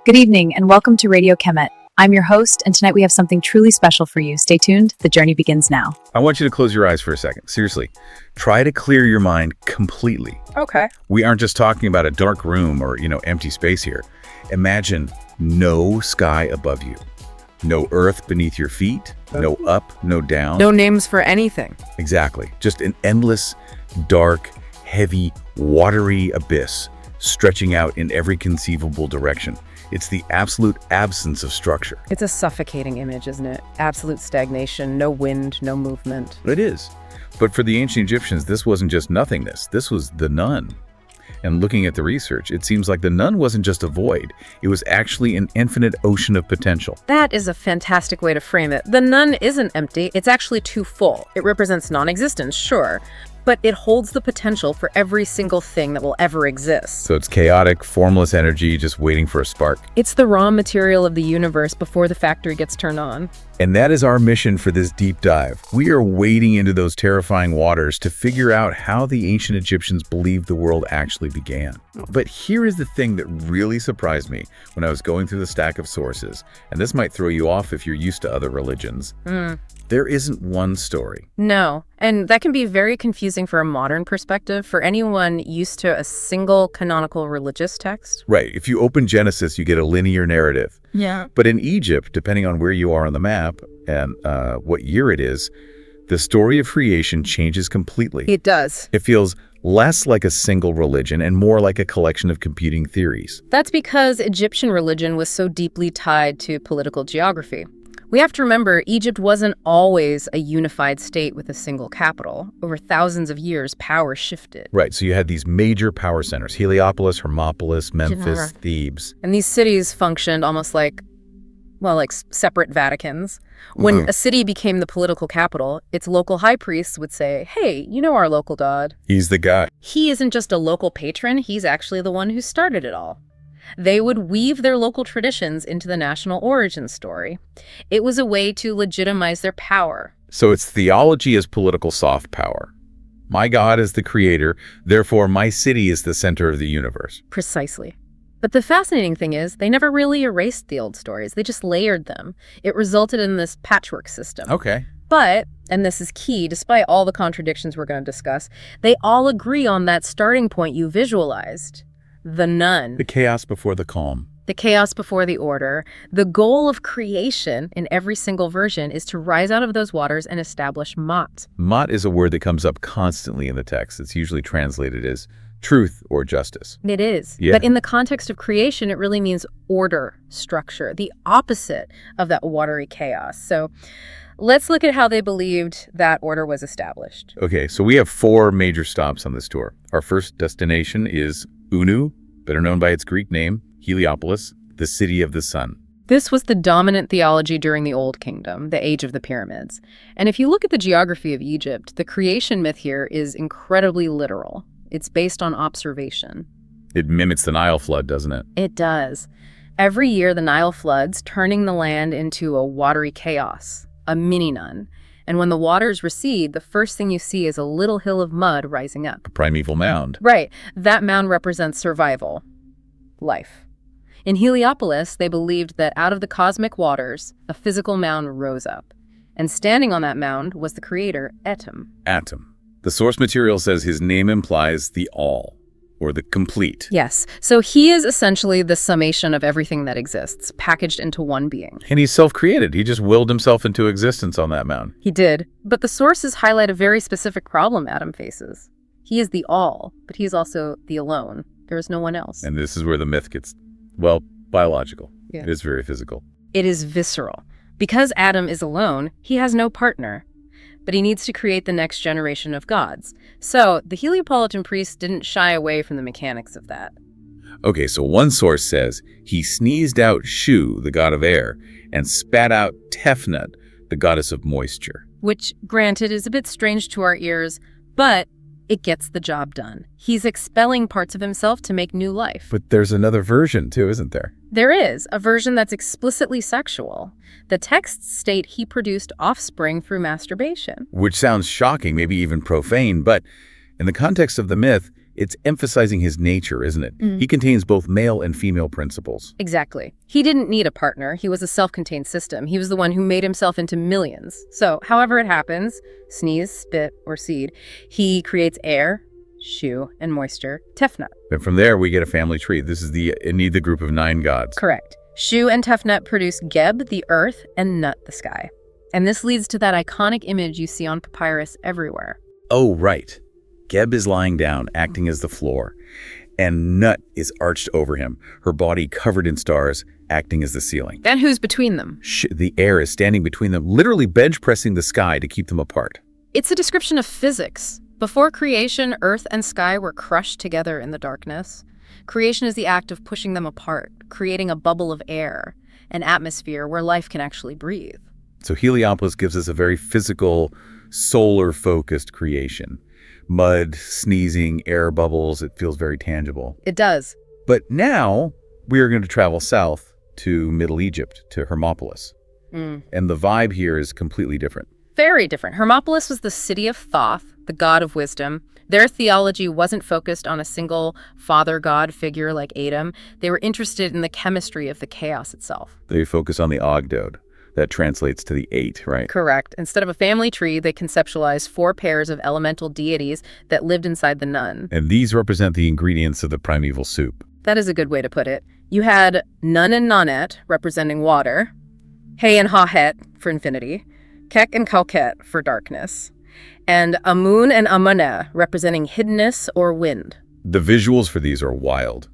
Good evening and welcome to Radio Kemet. I'm your host, and tonight we have something truly special for you. Stay tuned, the journey begins now. I want you to close your eyes for a second. Seriously, try to clear your mind completely. Okay. We aren't just talking about a dark room or, empty space here. Imagine no sky above you, no earth beneath your feet, no up, no down. No names for anything. Exactly. Just an endless, dark, heavy, watery abyss stretching out in every conceivable direction. It's the absolute absence of structure. It's a suffocating image, isn't it? Absolute stagnation, no wind, no movement. It is. But for the ancient Egyptians, this wasn't just nothingness. This was the none. And looking at the research, it seems like the none wasn't just a void. It was actually an infinite ocean of potential. That is a fantastic way to frame it. The none isn't empty, it's actually too full. It represents non-existence, sure, but it holds the potential for every single thing that will ever exist. So it's chaotic, formless energy just waiting for a spark. It's the raw material of the universe before the factory gets turned on. And that is our mission for this deep dive. We are wading into those terrifying waters to figure out how the ancient Egyptians believed the world actually began. But here is the thing that really surprised me when I was going through the stack of sources, and this might throw you off if you're used to other religions. There isn't one story. No, and that can be very confusing for a modern perspective for anyone used to a single canonical religious text. Right. If you open Genesis, you get a linear narrative. Yeah. But in Egypt, depending on where you are on the map and what year it is, the story of creation changes completely. It does. It feels less like a single religion and more like a collection of competing theories. That's because Egyptian religion was so deeply tied to political geography. We have to remember, Egypt wasn't always a unified state with a single capital. Over thousands of years, power shifted. Right, so you had these major power centers, Heliopolis, Hermopolis, Memphis, Thebes. And these cities functioned almost like separate Vaticans. When a city became the political capital, its local high priests would say, hey, you know our local god? He's the guy. He isn't just a local patron, he's actually the one who started it all. They would weave their local traditions into the national origin story. It was a way to legitimize their power. So it's theology as political soft power. My God is the creator, therefore my city is the center of the universe. Precisely. But the fascinating thing is, they never really erased the old stories. They just layered them. It resulted in this patchwork system. Okay. But, and this is key, despite all the contradictions we're going to discuss, they all agree on that starting point you visualized. The none. The chaos before the calm. The chaos before the order. The goal of creation in every single version is to rise out of those waters and establish Ma'at. Ma'at is a word that comes up constantly in the text. It's usually translated as truth or justice. It is. Yeah. But in the context of creation, it really means order, structure, the opposite of that watery chaos. So let's look at how they believed that order was established. Okay, so we have 4 major stops on this tour. Our first destination is Unu, better known by its Greek name, Heliopolis, the city of the sun. This was the dominant theology during the Old Kingdom, the age of the pyramids. And if you look at the geography of Egypt, the creation myth here is incredibly literal. It's based on observation. It mimics the Nile flood, doesn't it? It does. Every year, the Nile floods, turning the land into a watery chaos, a mini-nun. And when the waters recede, the first thing you see is a little hill of mud rising up. A primeval mound. Right. That mound represents survival, life. In Heliopolis, they believed that out of the cosmic waters, a physical mound rose up. And standing on that mound was the creator, Atum. Atum. The source material says his name implies the all, or the complete. Yes. So he is essentially the summation of everything that exists, packaged into one being. And he's self-created. He just willed himself into existence on that mound. He did. But the sources highlight a very specific problem Atum faces. He is the all, but he is also the alone. There is no one else. And this is where the myth gets, well, biological. Yeah. It is very physical. It is visceral. Because Atum is alone, he has no partner. But he needs to create the next generation of gods. So the Heliopolitan priests didn't shy away from the mechanics of that. Okay, so one source says he sneezed out Shu, the god of air, and spat out Tefnut, the goddess of moisture. Which, granted, is a bit strange to our ears, but it gets the job done. He's expelling parts of himself to make new life. But there's another version too, isn't there? There is, a version that's explicitly sexual. The texts state he produced offspring through masturbation. Which sounds shocking, maybe even profane, but in the context of the myth, It's emphasizing his nature, isn't it? He contains both male and female principles. Exactly. He didn't need a partner. He was a self-contained system. He was the one who made himself into millions. So, however it happens, sneeze, spit, or seed, he creates air, Shu, and moisture, Tefnut. And from there, we get a family tree. This is the Ennead group of 9 gods. Correct. Shu and Tefnut produce Geb, the earth, and Nut, the sky. And this leads to that iconic image you see on papyrus everywhere. Oh, right. Geb is lying down, acting as the floor, and Nut is arched over him, her body covered in stars, acting as the ceiling. And who's between them? The air is standing between them, literally bench pressing the sky to keep them apart. It's a description of physics. Before creation, earth and sky were crushed together in the darkness. Creation is the act of pushing them apart, creating a bubble of air, an atmosphere where life can actually breathe. So Heliopolis gives us a very physical, solar-focused creation. Mud, sneezing, air bubbles, it feels very tangible. It does. But now we are going to travel south to Middle Egypt, to Hermopolis. And the vibe here is completely different. Very different. Hermopolis was the city of Thoth, the god of wisdom. Their theology wasn't focused on a single father-god figure like Atum. They were interested in the chemistry of the chaos itself. They focus on the Ogdode. That translates to the 8, right? Correct. Instead of a family tree, they conceptualized 4 pairs of elemental deities that lived inside the Nun. And these represent the ingredients of the primeval soup. That is a good way to put it. You had Nun and Nonet, representing water, He and Hahet for infinity, Kek and Kauket for darkness, and Amun and Amuneh, representing hiddenness or wind. The visuals for these are wild.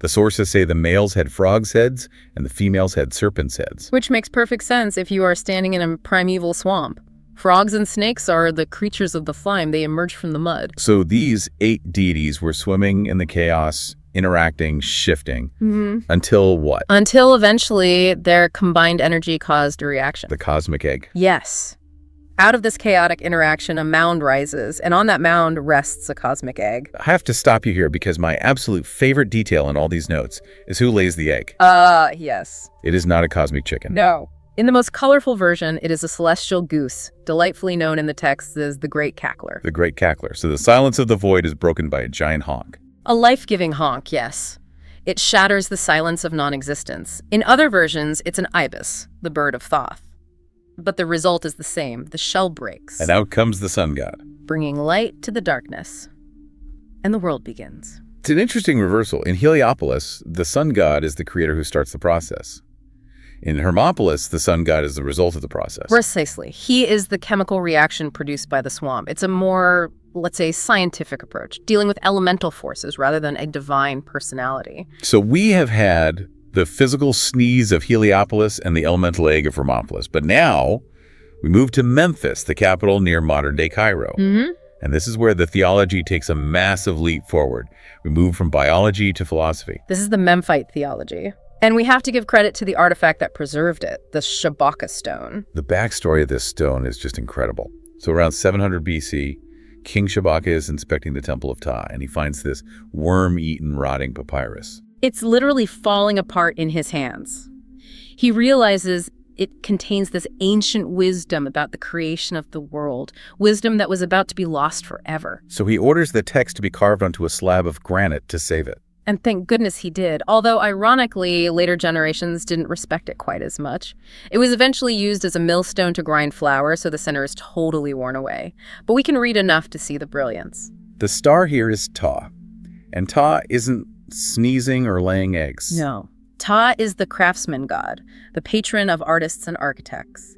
The sources say the males had frogs' heads and the females had serpents' heads. Which makes perfect sense if you are standing in a primeval swamp. Frogs and snakes are the creatures of the slime. They emerge from the mud. So these 8 deities were swimming in the chaos, interacting, shifting, until what? Until eventually their combined energy caused a reaction. The cosmic egg. Yes. Out of this chaotic interaction, a mound rises, and on that mound rests a cosmic egg. I have to stop you here because my absolute favorite detail in all these notes is who lays the egg. Yes. It is not a cosmic chicken. No. In the most colorful version, it is a celestial goose, delightfully known in the text as the Great Cackler. The Great Cackler. So the silence of the void is broken by a giant honk. A life-giving honk, yes. It shatters the silence of non-existence. In other versions, it's an ibis, the bird of Thoth. But the result is the same. The shell breaks. And out comes the sun god, bringing light to the darkness. And the world begins. It's an interesting reversal. In Heliopolis, the sun god is the creator who starts the process. In Hermopolis, the sun god is the result of the process. Precisely. He is the chemical reaction produced by the swamp. It's a more, let's say, scientific approach, dealing with elemental forces rather than a divine personality. So we have had the physical sneeze of Heliopolis and the elemental egg of Hermopolis. But now we move to Memphis, the capital near modern-day Cairo. And this is where the theology takes a massive leap forward. We move from biology to philosophy. This is the Memphite theology. And we have to give credit to the artifact that preserved it, the Shabaka stone. The backstory of this stone is just incredible. So around 700 BC, King Shabaka is inspecting the Temple of Ptah, and he finds this worm-eaten, rotting papyrus. It's literally falling apart in his hands. He realizes it contains this ancient wisdom about the creation of the world, wisdom that was about to be lost forever. So he orders the text to be carved onto a slab of granite to save it. And thank goodness he did, although ironically, later generations didn't respect it quite as much. It was eventually used as a millstone to grind flour, so the center is totally worn away. But we can read enough to see the brilliance. The star here is Ptah, and Ptah isn't sneezing or laying eggs. No. Ptah is the craftsman god, the patron of artists and architects.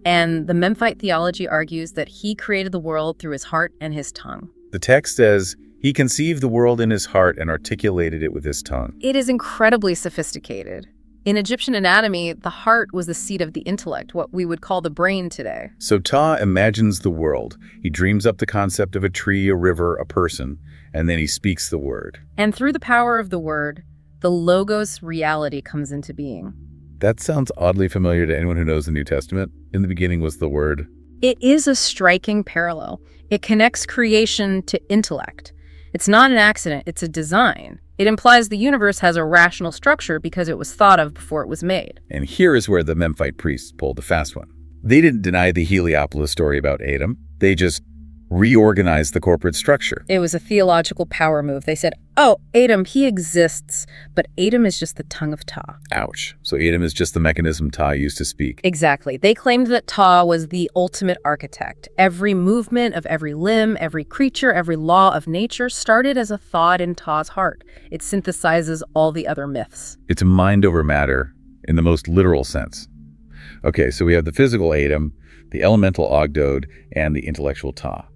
And the Memphite theology argues that he created the world through his heart and his tongue. The text says, he conceived the world in his heart and articulated it with his tongue. It is incredibly sophisticated. In Egyptian anatomy, the heart was the seat of the intellect, what we would call the brain today. So Ptah imagines the world. He dreams up the concept of a tree, a river, a person, and then he speaks the word. And through the power of the word, the Logos reality comes into being. That sounds oddly familiar to anyone who knows the New Testament. In the beginning was the word. It is a striking parallel. It connects creation to intellect. It's not an accident, it's a design. It implies the universe has a rational structure because it was thought of before it was made. And here is where the Memphite priests pulled the fast one. They didn't deny the Heliopolis story about Atum. They just reorganized the corporate structure. It was a theological power move. They said, oh, Atum, he exists, but Atum is just the tongue of Ta. Ouch. So Atum is just the mechanism Ta used to speak. Exactly. They claimed that Ta was the ultimate architect. Every movement of every limb, every creature, every law of nature started as a thought in Ta's heart. It synthesizes all the other myths. It's mind over matter in the most literal sense. Okay, so we have the physical Atum, the elemental Ogdode, and the intellectual Ta.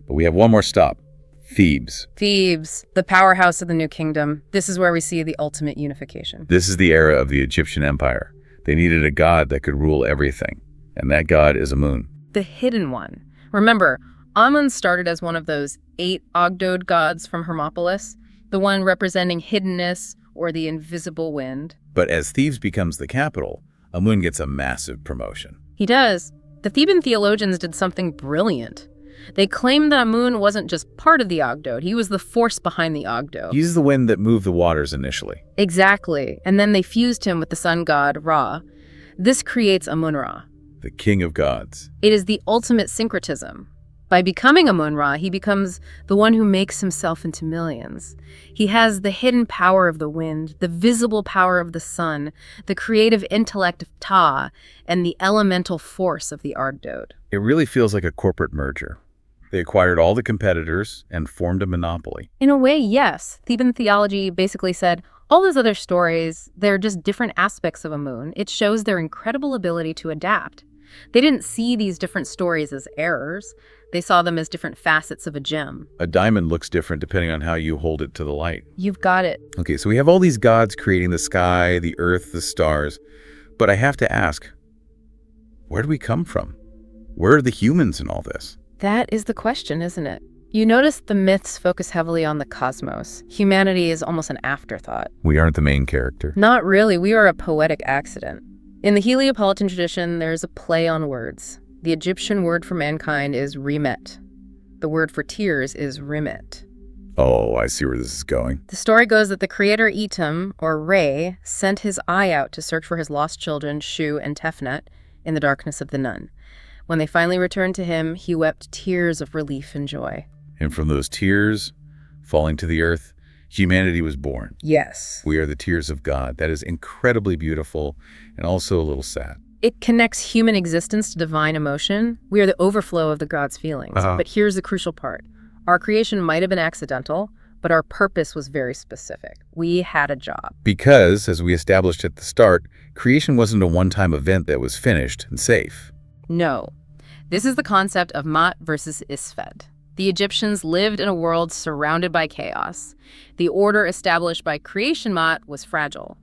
But we have one more stop, Thebes. Thebes, the powerhouse of the New Kingdom. This is where we see the ultimate unification. This is the era of the Egyptian Empire. They needed a god that could rule everything, and that god is Amun. The hidden one. Remember, Amun started as one of those 8 Ogdode gods from Hermopolis, the one representing hiddenness or the invisible wind. But as Thebes becomes the capital, Amun gets a massive promotion. He does. The Theban theologians did something brilliant. They claimed that Amun wasn't just part of the Ogdode, he was the force behind the Ogdode. He's the wind that moved the waters initially. Exactly. And then they fused him with the sun god Ra. This creates Amun-Ra. The king of gods. It is the ultimate syncretism. By becoming Amun-Ra, he becomes the one who makes himself into millions. He has the hidden power of the wind, the visible power of the sun, the creative intellect of Ta, and the elemental force of the Ogdode. It really feels like a corporate merger. They acquired all the competitors and formed a monopoly. In a way, yes. Theban theology basically said, all those other stories, they're just different aspects of Amun. It shows their incredible ability to adapt. They didn't see these different stories as errors. They saw them as different facets of a gem. A diamond looks different depending on how you hold it to the light. You've got it. Okay, so we have all these gods creating the sky, the earth, the stars. But I have to ask, where do we come from? Where are the humans in all this? That is the question, isn't it? You notice the myths focus heavily on the cosmos. Humanity is almost an afterthought. We aren't the main character. Not really. We are a poetic accident. In the Heliopolitan tradition, there's a play on words. The Egyptian word for mankind is remet. The word for tears is rimet. Oh, I see where this is going. The story goes that the creator Atum, or Re, sent his eye out to search for his lost children, Shu and Tefnut, in the darkness of the Nun. When they finally returned to him, he wept tears of relief and joy. And from those tears falling to the earth, humanity was born. Yes. We are the tears of God. That is incredibly beautiful and also a little sad. It connects human existence to divine emotion. We are the overflow of the God's feelings. But here's the crucial part. Our creation might have been accidental, but our purpose was very specific. We had a job. Because, as we established at the start, creation wasn't a one-time event that was finished and safe. No. This is the concept of Mat versus Isfed. The Egyptians lived in a world surrounded by chaos. The order established by creation Mat was fragile.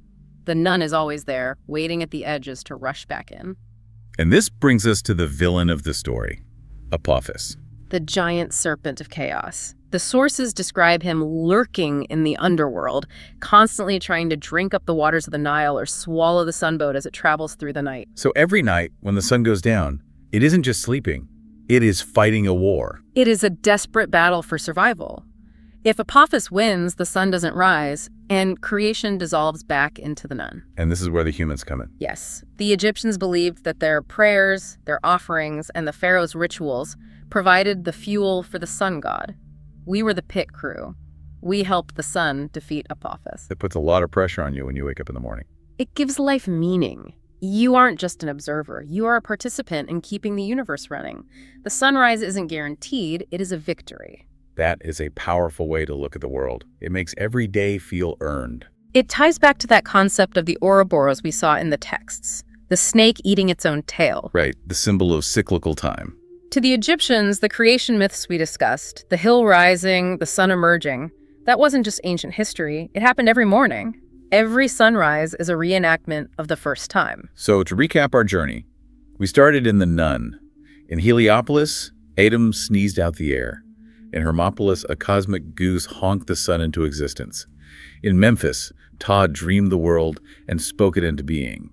The Nun is always there, waiting at the edges to rush back in. And this brings us to the villain of the story, Apophis. The giant serpent of chaos. The sources describe him lurking in the underworld, constantly trying to drink up the waters of the Nile or swallow the sunboat as it travels through the night. So every night, when the sun goes down, it isn't just sleeping. It is fighting a war. It is a desperate battle for survival. If Apophis wins, the sun doesn't rise, and creation dissolves back into the Nun. And this is where the humans come in. Yes. The Egyptians believed that their prayers, their offerings, and the pharaoh's rituals provided the fuel for the sun god. We were the pit crew. We helped the sun defeat Apophis. It puts a lot of pressure on you when you wake up in the morning. It gives life meaning. You aren't just an observer. You are a participant in keeping the universe running. The sunrise isn't guaranteed. It is a victory. That is a powerful way to look at the world. It makes every day feel earned. It ties back to that concept of the Ouroboros we saw in the texts, the snake eating its own tail. Right, the symbol of cyclical time. To the Egyptians, the creation myths we discussed, the hill rising, the sun emerging, that wasn't just ancient history. It happened every morning. Every sunrise is a reenactment of the first time. So to recap our journey, we started in the Nun. In Heliopolis, Atum sneezed out the air. In Hermopolis, a cosmic goose honked the sun into existence. In Memphis, Ta dreamed the world and spoke it into being.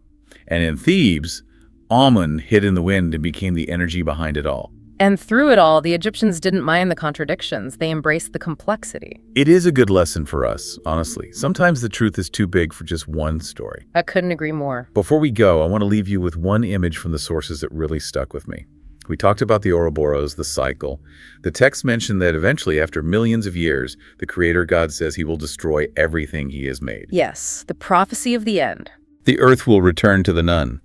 And in Thebes, Amun hid in the wind and became the energy behind it all. And through it all, the Egyptians didn't mind the contradictions. They embraced the complexity. It is a good lesson for us, honestly. Sometimes the truth is too big for just one story. I couldn't agree more. Before we go, I want to leave you with one image from the sources that really stuck with me. We talked about the Ouroboros, the cycle. The text mentioned that eventually, after millions of years, the Creator God says he will destroy everything he has made. Yes, the prophecy of the end. The earth will return to the Nun.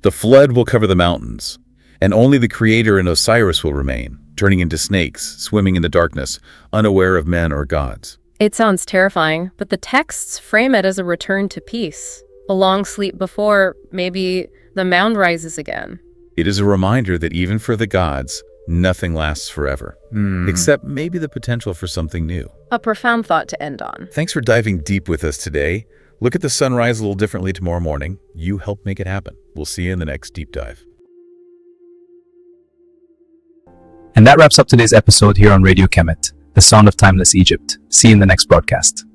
The flood will cover the mountains. And only the Creator and Osiris will remain, turning into snakes, swimming in the darkness, unaware of men or gods. It sounds terrifying, but the texts frame it as a return to peace. A long sleep before, maybe, the mound rises again. It is a reminder that even for the gods, nothing lasts forever. Except maybe the potential for something new. A profound thought to end on. Thanks for diving deep with us today. Look at the sunrise a little differently tomorrow morning. You help make it happen. We'll see you in the next deep dive. And that wraps up today's episode here on Radio Kemet, the sound of timeless Egypt. See you in the next broadcast.